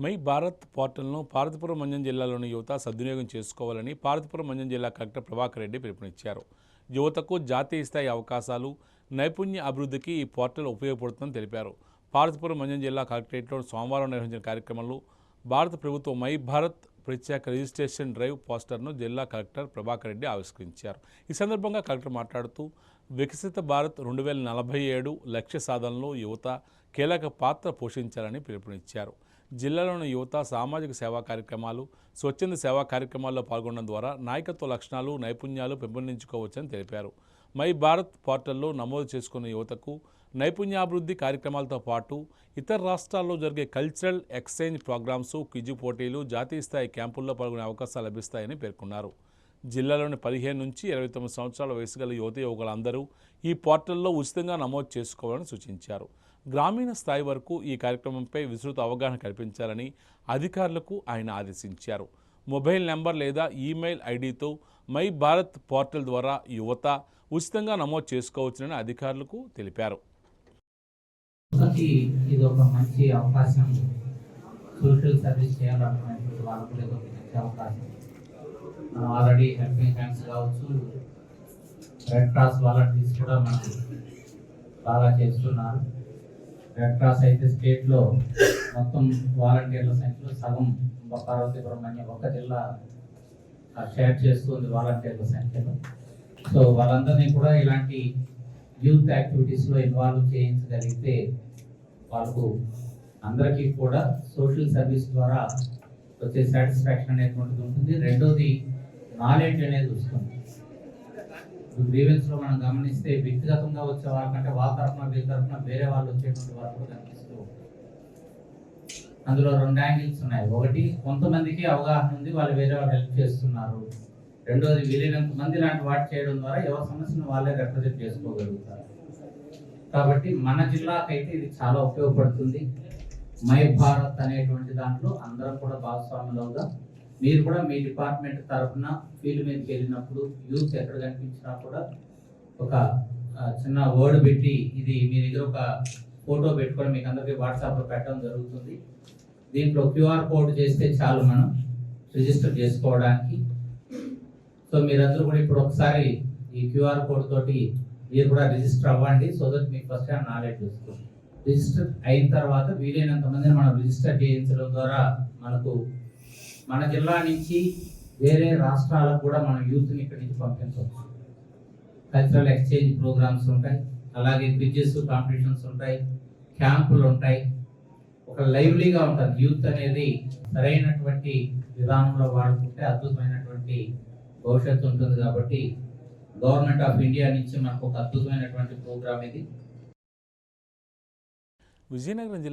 My Bharat పోర్టల్ను పార్వతీపురం మంజం జిల్లాలోని యువత సద్వినియోగం చేసుకోవాలని పార్వతీపురం మంజం జిల్లా కలెక్టర్ ప్రభాకర్ రెడ్డి పిలుపునిచ్చారు. యువతకు జాతీయ స్థాయి అవకాశాలు, నైపుణ్య అభివృద్ధికి ఈ పోర్టల్ ఉపయోగపడుతుందని తెలిపారు. పార్వతీపురం మంజం జిల్లా కలెక్టరేట్లో సోమవారం నిర్వహించిన కార్యక్రమంలో భారత ప్రభుత్వం మై భారత్ ప్రత్యేక రిజిస్ట్రేషన్ డ్రైవ్ పోస్టర్ను జిల్లా కలెక్టర్ ప్రభాకర్ రెడ్డి ఆవిష్కరించారు. ఈ సందర్భంగా కలెక్టర్ మాట్లాడుతూ వికసిత భారత్ 2047 లక్ష్య సాధనలో యువత కీలక పాత్ర పోషించాలని పిలుపునిచ్చారు. జిల్లాలోని యువత సామాజిక సేవా కార్యక్రమాలు, స్వచ్ఛంద సేవా కార్యక్రమాల్లో పాల్గొనడం ద్వారా నాయకత్వ లక్షణాలు, నైపుణ్యాలు పెంపొందించుకోవచ్చని తెలిపారు. మై భారత్ పోర్టల్లో నమోదు చేసుకున్న యువతకు నైపుణ్యాభివృద్ధి కార్యక్రమాలతో పాటు ఇతర రాష్ట్రాల్లో జరిగే కల్చరల్ ఎక్స్చేంజ్ ప్రోగ్రామ్స్, క్విజ్ పోటీలు, జాతీయ స్థాయి క్యాంపుల్లో పాల్గొనే అవకాశాలు లభిస్తాయని పేర్కొన్నారు. జిల్లాలోని 15 నుంచి 29 సంవత్సరాల వయసు గల యువకులందరూ ఈ పోర్టల్లో ఉచితంగా నమోదు చేసుకోవాలని సూచించారు. గ్రామీణ స్థాయి వరకు ఈ కార్యక్రమంపై విస్తృత అవగాహన కల్పించాలని అధికారులకు ఆయన ఆదేశించారు. మొబైల్ నెంబర్ లేదా ఈమెయిల్ ఐడితో మై భారత్ పోర్టల్ ద్వారా యువత ఉచితంగా నమోదు చేసుకోవచ్చునని అధికారులకు తెలిపారు. ఇది ఒక మంచి అవకాశం. సోషల్ సర్వీస్ చేయాలనుకునేటువంటి వాళ్ళకు ఇది ఒక మంచి అవకాశం. మనం ఆల్రెడీ హెల్పింగ్ హ్యాండ్స్ కావచ్చు, రెడ్ క్రాస్ వాలంటీర్స్ కూడా మనకు బాగా చేస్తున్నారు. రెడ్ క్రాస్ అయితే స్టేట్లో మొత్తం వాలంటీర్ల సంఖ్యలో సగం పార్వతీపురం అనే ఒక జిల్లా షేర్ చేస్తుంది వాలంటీర్ల సంఖ్యలో. సో వాళ్ళందరినీ కూడా ఇలాంటి యూత్ యాక్టివిటీస్లో ఇన్వాల్వ్ చేయించగలిగితే వాళ్ళకు అందరికీ కూడా సోషల్ సర్వీస్ ద్వారా వచ్చే సాటిస్ఫాక్షన్ అనేటువంటిది ఉంటుంది. రెండోది నాలెడ్జ్ అనేది వస్తుంది. గ్రీవెన్స్లో మనం గమనిస్తే వ్యక్తిగతంగా వచ్చే వాళ్ళకంటే వాళ్ళ తరఫున వీళ్ళ తరఫున వేరే వాళ్ళు వచ్చేటువంటి వాళ్ళు కూడా కనిపిస్తూ అందులో 2 యాంగిల్స్ ఉన్నాయి. ఒకటి, కొంతమందికి అవగాహన ఉంది, వాళ్ళు వేరే వాళ్ళు హెల్ప్ చేస్తున్నారు. రెండోది, వీలైనంత మంది ఇలాంటి వాటి చేయడం ద్వారా ఎవరి సమస్యను వాళ్ళే రిప్రజెంట్ చేసుకోగలుగుతారు. కాబట్టి మన జిల్లాకైతే ఇది చాలా ఉపయోగపడుతుంది. మై భారత్ అనేటువంటి దాంట్లో అందరం కూడా భాగస్వాములుగా మీరు కూడా మీ డిపార్ట్మెంట్ తరఫున ఫీల్డ్ మీదకి వెళ్ళినప్పుడు యూత్ ఎక్కడ కనిపించినా కూడా ఒక చిన్న వర్డ్ పెట్టి ఇది మీ దగ్గర ఒక ఫోటో పెట్టుకొని మీకు అందరికీ వాట్సాప్లో పెట్టడం జరుగుతుంది. దీంట్లో క్యూఆర్ కోడ్ చేస్తే చాలు మనం రిజిస్టర్ చేసుకోవడానికి. సో మీరందరూ కూడా ఇప్పుడు ఒకసారి ఈ క్యూఆర్ కోడ్ తోటి మీరు కూడా రిజిస్టర్ అవ్వండి. సో దట్ మీకు ఫస్ట్ హ్యాండ్ నాలెడ్జ్ వస్తుంది. రిజిస్టర్ అయిన తర్వాత వీలైనంత మందిని మనం రిజిస్టర్ చేయించడం ద్వారా మనకు మన జిల్లా నుంచి వేరే రాష్ట్రాలకు కూడా మన యూత్ని ఇక్కడి నుంచి పంపించవచ్చు. కల్చరల్ ఎక్స్చేంజ్ ప్రోగ్రామ్స్ ఉంటాయి, అలాగే క్విజెస్ కాంపిటీషన్స్ ఉంటాయి, క్యాంపులు ఉంటాయి. ఒక లైవ్లీగా ఉంటుంది. యూత్ అనేది సరైనటువంటి విధానంలో వాడుకుంటే అద్భుతమైనటువంటి భవిష్యత్తు ఉంటుంది. కాబట్టి గవర్నమెంట్ ఆఫ్ ఇండియా నుంచి మనకు ఒక అద్భుతమైనటువంటి ప్రోగ్రామ్ ఇది. విజయనగరం జిల్లా